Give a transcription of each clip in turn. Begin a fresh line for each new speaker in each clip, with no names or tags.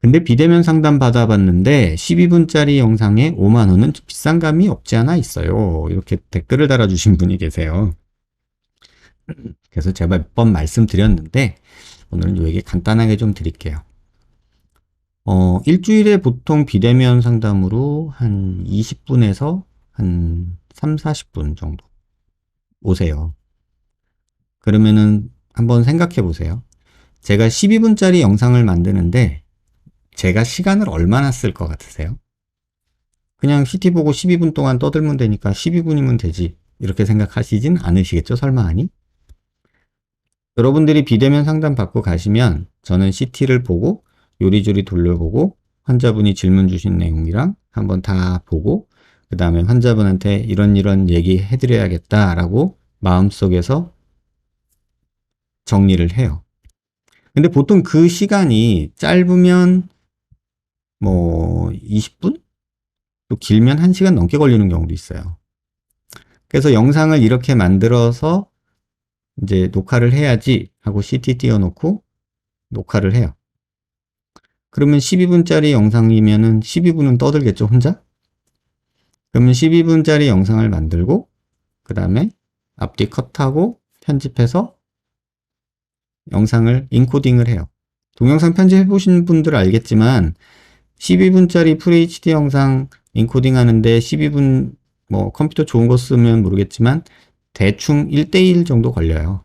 근데 비대면 상담 받아봤는데 12분짜리 영상에 5만 원은 좀 비싼 감이 없지 않아 있어요. 이렇게 댓글을 달아주신 분이 계세요. 그래서 제가 몇 번 말씀드렸는데 오늘은 요 얘기 간단하게 좀 드릴게요. 일주일에 보통 비대면 상담으로 한 20분에서 한 3, 40분 정도 오세요. 그러면은 한번 생각해 보세요. 제가 12분짜리 영상을 만드는데 제가 시간을 얼마나 쓸 것 같으세요? 그냥 CT 보고 12분 동안 떠들면 되니까 12분이면 되지. 이렇게 생각하시진 않으시겠죠? 설마 아니? 여러분들이 비대면 상담 받고 가시면 저는 CT를 보고 요리조리 돌려보고 환자분이 질문 주신 내용이랑 한번 다 보고 그 다음에 환자분한테 이런 얘기 해드려야겠다라고 마음속에서 정리를 해요. 근데 보통 그 시간이 짧으면 뭐 20분? 또 길면 1시간 넘게 걸리는 경우도 있어요. 그래서 영상을 이렇게 만들어서 이제 녹화를 해야지 하고 CT 띄워놓고 녹화를 해요. 그러면 12분짜리 영상이면은 12분은 떠들겠죠, 혼자? 그러면 12분짜리 영상을 만들고, 그 다음에 앞뒤 컷하고 편집해서 영상을 인코딩을 해요. 동영상 편집해보신 분들 알겠지만, 12분짜리 FHD 영상 인코딩 하는데 12분, 뭐 컴퓨터 좋은 거 쓰면 모르겠지만, 대충 1대1 정도 걸려요.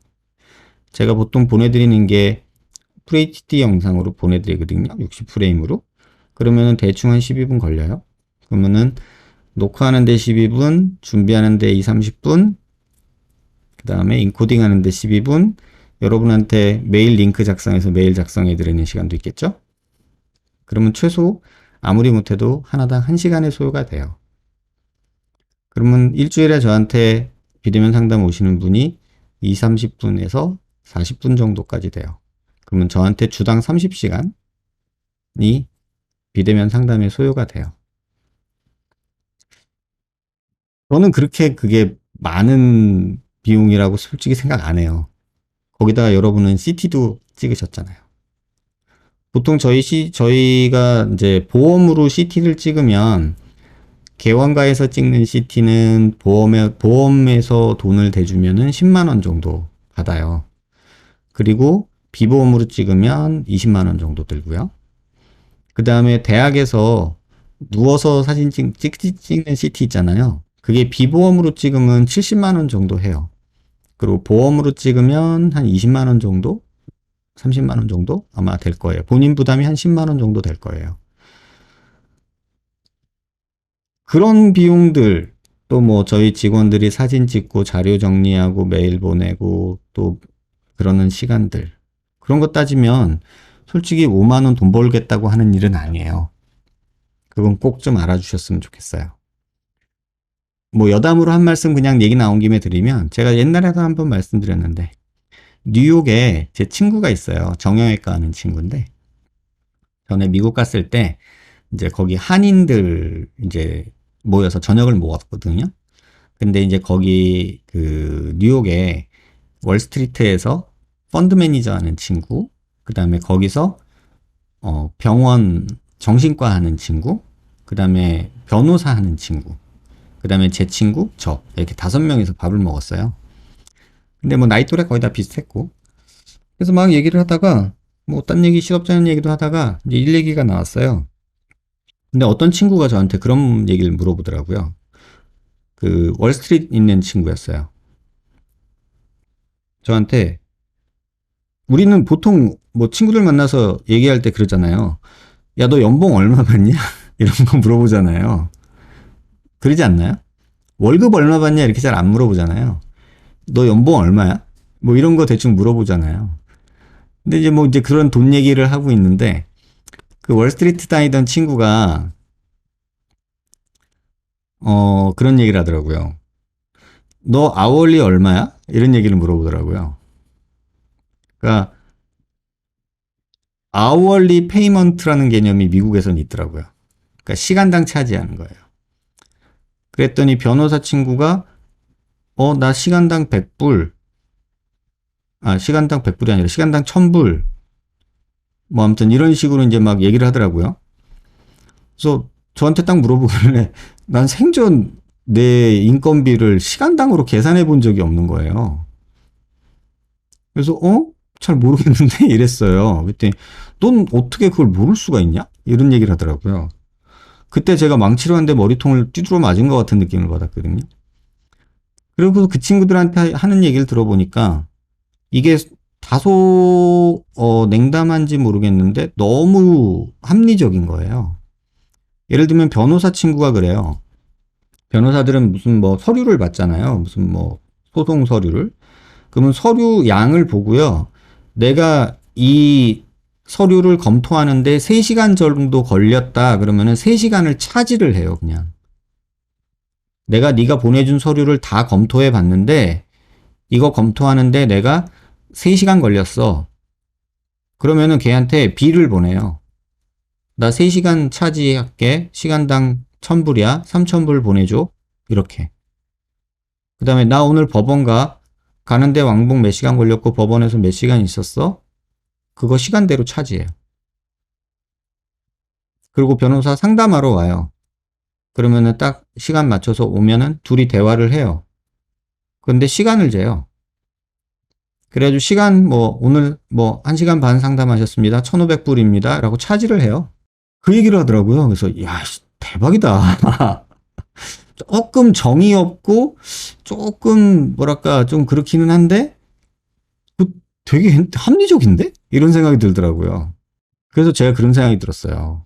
제가 보통 보내드리는 게 FHD 영상으로 보내드리거든요. 60프레임으로. 그러면은 대충 한 12분 걸려요. 그러면은 녹화하는데 12분, 준비하는데 2, 30분, 그 다음에 인코딩 하는데 12분, 여러분한테 메일 링크 작성해서 메일 작성해 드리는 시간도 있겠죠? 그러면 최소 아무리 못해도 하나당 1시간의 소요가 돼요. 그러면 일주일에 저한테 비대면 상담 오시는 분이 2, 30분에서 40분 정도까지 돼요. 그러면 저한테 주당 30시간이 비대면 상담에 소요가 돼요. 저는 그렇게 그게 많은 비용이라고 솔직히 생각 안 해요. 거기다가 여러분은 CT도 찍으셨잖아요. 보통 저희가 이제 보험으로 CT를 찍으면 개원가에서 찍는 CT는 보험에서 돈을 대주면은 10만원 정도 받아요. 그리고 비보험으로 찍으면 20만원 정도 들고요. 그 다음에 대학에서 누워서 사진 찍는 CT 있잖아요. 그게 비보험으로 찍으면 70만원 정도 해요. 그리고 보험으로 찍으면 한 20만원 정도? 30만원 정도? 아마 될 거예요. 본인 부담이 한 10만원 정도 될 거예요. 그런 비용들, 또 뭐 저희 직원들이 사진 찍고 자료 정리하고 메일 보내고 또 그러는 시간들. 그런 거 따지면 솔직히 5만원 돈 벌겠다고 하는 일은 아니에요. 그건 꼭 좀 알아주셨으면 좋겠어요. 뭐 여담으로 한 말씀 그냥 얘기 나온 김에 드리면 제가 옛날에도 한번 말씀드렸는데 뉴욕에 제 친구가 있어요. 정형외과 하는 친구인데 전에 미국 갔을 때 이제 거기 한인들 이제 모여서 저녁을 먹었거든요. 근데 이제 거기 그 뉴욕에 월스트리트에서 펀드 매니저 하는 친구, 그 다음에 거기서 병원 정신과 하는 친구, 그 다음에 변호사 하는 친구, 그 다음에 제 친구, 저 이렇게 5명이서 밥을 먹었어요. 근데 뭐 나이 또래 거의 다 비슷했고 그래서 막 얘기를 하다가 뭐 딴 얘기 실업자는 얘기도 하다가 이제 일 얘기가 나왔어요. 근데 어떤 친구가 저한테 그런 얘기를 물어보더라고요. 그 월스트리트 있는 친구였어요. 저한테 우리는 보통 뭐 친구들 만나서 얘기할 때 그러잖아요. 야, 너 연봉 얼마 받냐? 이런 거 물어보잖아요. 그러지 않나요? 월급 얼마 받냐? 이렇게 잘 안 물어보잖아요. 너 연봉 얼마야? 뭐 이런 거 대충 물어보잖아요. 근데 이제 뭐 이제 그런 돈 얘기를 하고 있는데 그 월스트리트 다니던 친구가 그런 얘기를 하더라고요. 너 아월리 얼마야? 이런 얘기를 물어보더라고요. 그러니까 아월리 페이먼트라는 개념이 미국에서는 있더라고요. 그러니까 시간당 차지하는 거예요. 그랬더니 변호사 친구가 나 시간당 100불 시간당 100불이 아니라 시간당 1000불 뭐 아무튼 이런 식으로 이제 막 얘기를 하더라고요. 그래서 저한테 딱 물어보길래 난 생전 내 인건비를 시간당으로 계산해 본 적이 없는 거예요. 그래서 잘 모르겠는데 이랬어요. 그랬더니 넌 어떻게 그걸 모를 수가 있냐? 이런 얘기를 하더라고요. 그때 제가 망치로 한 대 머리통을 띠두러 맞은 것 같은 느낌을 받았거든요. 그리고 그 친구들한테 하는 얘기를 들어보니까 이게 다소 냉담한지 모르겠는데 너무 합리적인 거예요. 예를 들면 변호사 친구가 그래요. 변호사들은 무슨 뭐 서류를 받잖아요. 무슨 뭐 소송 서류를. 그러면 서류 양을 보고요. 내가 이 서류를 검토하는데 3시간 정도 걸렸다 그러면은 3시간을 차지를 해요, 그냥. 내가 네가 보내준 서류를 다 검토해 봤는데 이거 검토하는데 내가 3시간 걸렸어. 그러면은 걔한테 B를 보내요. 나 3시간 차지할게. 시간당 1000불이야. 3000불 보내줘. 이렇게. 그 다음에 나 오늘 법원 가. 가는데 왕복 몇 시간 걸렸고 법원에서 몇 시간 있었어? 그거 시간대로 차지해요. 그리고 변호사 상담하러 와요. 그러면은 딱 시간 맞춰서 오면은 둘이 대화를 해요. 그런데 시간을 재요. 그래가지고 시간 뭐 오늘 뭐 1시간 반 상담하셨습니다. 1500불입니다. 라고 차지를 해요. 그 얘기를 하더라고요. 그래서 야 대박이다. 조금 정이 없고 조금 뭐랄까 좀 그렇기는 한데 그 되게 합리적인데? 이런 생각이 들더라고요. 그래서 제가 그런 생각이 들었어요.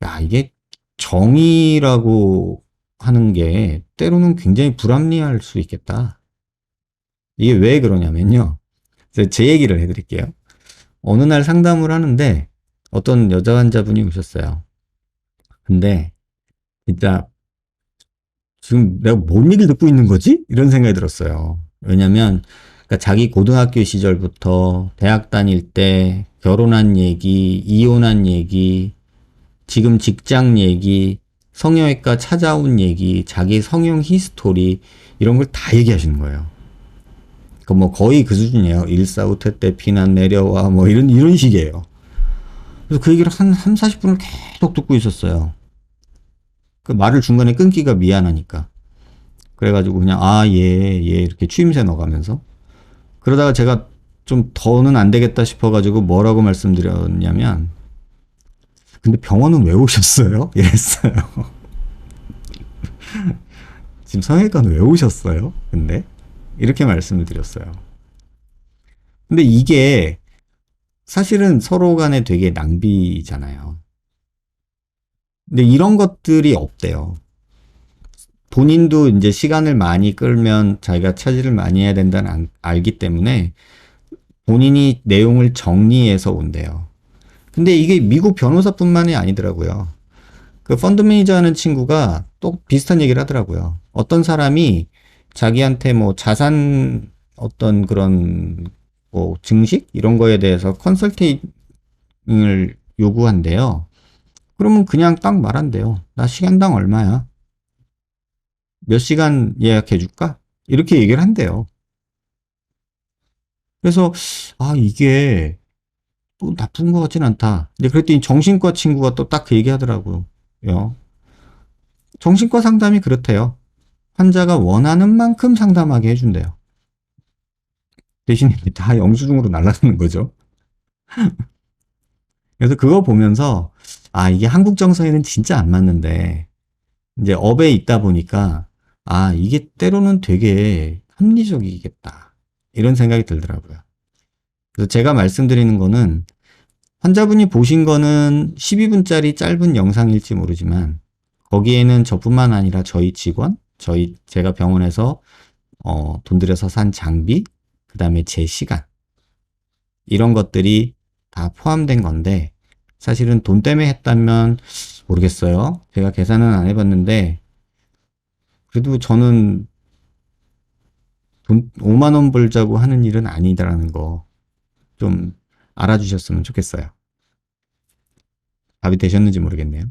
야 이게 정의라고 하는 게 때로는 굉장히 불합리할 수 있겠다. 이게 왜 그러냐면요. 제 얘기를 해드릴게요. 어느 날 상담을 하는데 어떤 여자 환자분이 오셨어요. 근데 진짜 지금 내가 뭔 얘기를 듣고 있는 거지? 이런 생각이 들었어요. 왜냐면 그러니까 자기 고등학교 시절부터 대학 다닐 때 결혼한 얘기, 이혼한 얘기, 지금 직장 얘기, 성형외과 찾아온 얘기, 자기 성형 히스토리 이런 걸 다 얘기하시는 거예요. 그 뭐 거의 그 수준이에요. 일사후퇴 때 피난 내려와 뭐 이런 식이에요. 그래서 그 얘기를 한 3, 40분을 계속 듣고 있었어요. 그 말을 중간에 끊기가 미안하니까. 그래가지고 그냥 예 이렇게 추임새 넣어가면서 그러다가 제가 좀 더는 안 되겠다 싶어가지고 뭐라고 말씀드렸냐면 근데 병원은 왜 오셨어요? 이랬어요. 지금 성형외과는 왜 오셨어요? 근데 이렇게 말씀을 드렸어요. 근데 이게 사실은 서로 간에 되게 낭비잖아요. 근데 이런 것들이 없대요. 본인도 이제 시간을 많이 끌면 자기가 차지를 많이 해야 된다는 알기 때문에 본인이 내용을 정리해서 온대요. 근데 이게 미국 변호사뿐만이 아니더라고요. 그 펀드 매니저 하는 친구가 또 비슷한 얘기를 하더라고요. 어떤 사람이 자기한테 뭐 자산 어떤 그런 뭐 증식 이런 거에 대해서 컨설팅을 요구한대요. 그러면 그냥 딱 말한대요. 나 시간당 얼마야? 몇 시간 예약해 줄까? 이렇게 얘기를 한대요. 그래서 이게 또 나쁜 것 같진 않다. 근데 그랬더니 정신과 친구가 또 딱 그 얘기 하더라고요. 정신과 상담이 그렇대요. 환자가 원하는 만큼 상담하게 해준대요. 대신에 다 영수증으로 날라가는 거죠. 그래서 그거 보면서 이게 한국 정서에는 진짜 안 맞는데 이제 업에 있다 보니까 이게 때로는 되게 합리적이겠다. 이런 생각이 들더라고요. 그래서 제가 말씀드리는 거는 환자분이 보신 거는 12분짜리 짧은 영상일지 모르지만 거기에는 저뿐만 아니라 저희 직원, 제가 병원에서 돈 들여서 산 장비, 그 다음에 제 시간 이런 것들이 다 포함된 건데 사실은 돈 때문에 했다면 모르겠어요. 제가 계산은 안 해봤는데 그래도 저는 돈 5만 원 벌자고 하는 일은 아니다라는 거 좀 알아주셨으면 좋겠어요. 답이 되셨는지 모르겠네요.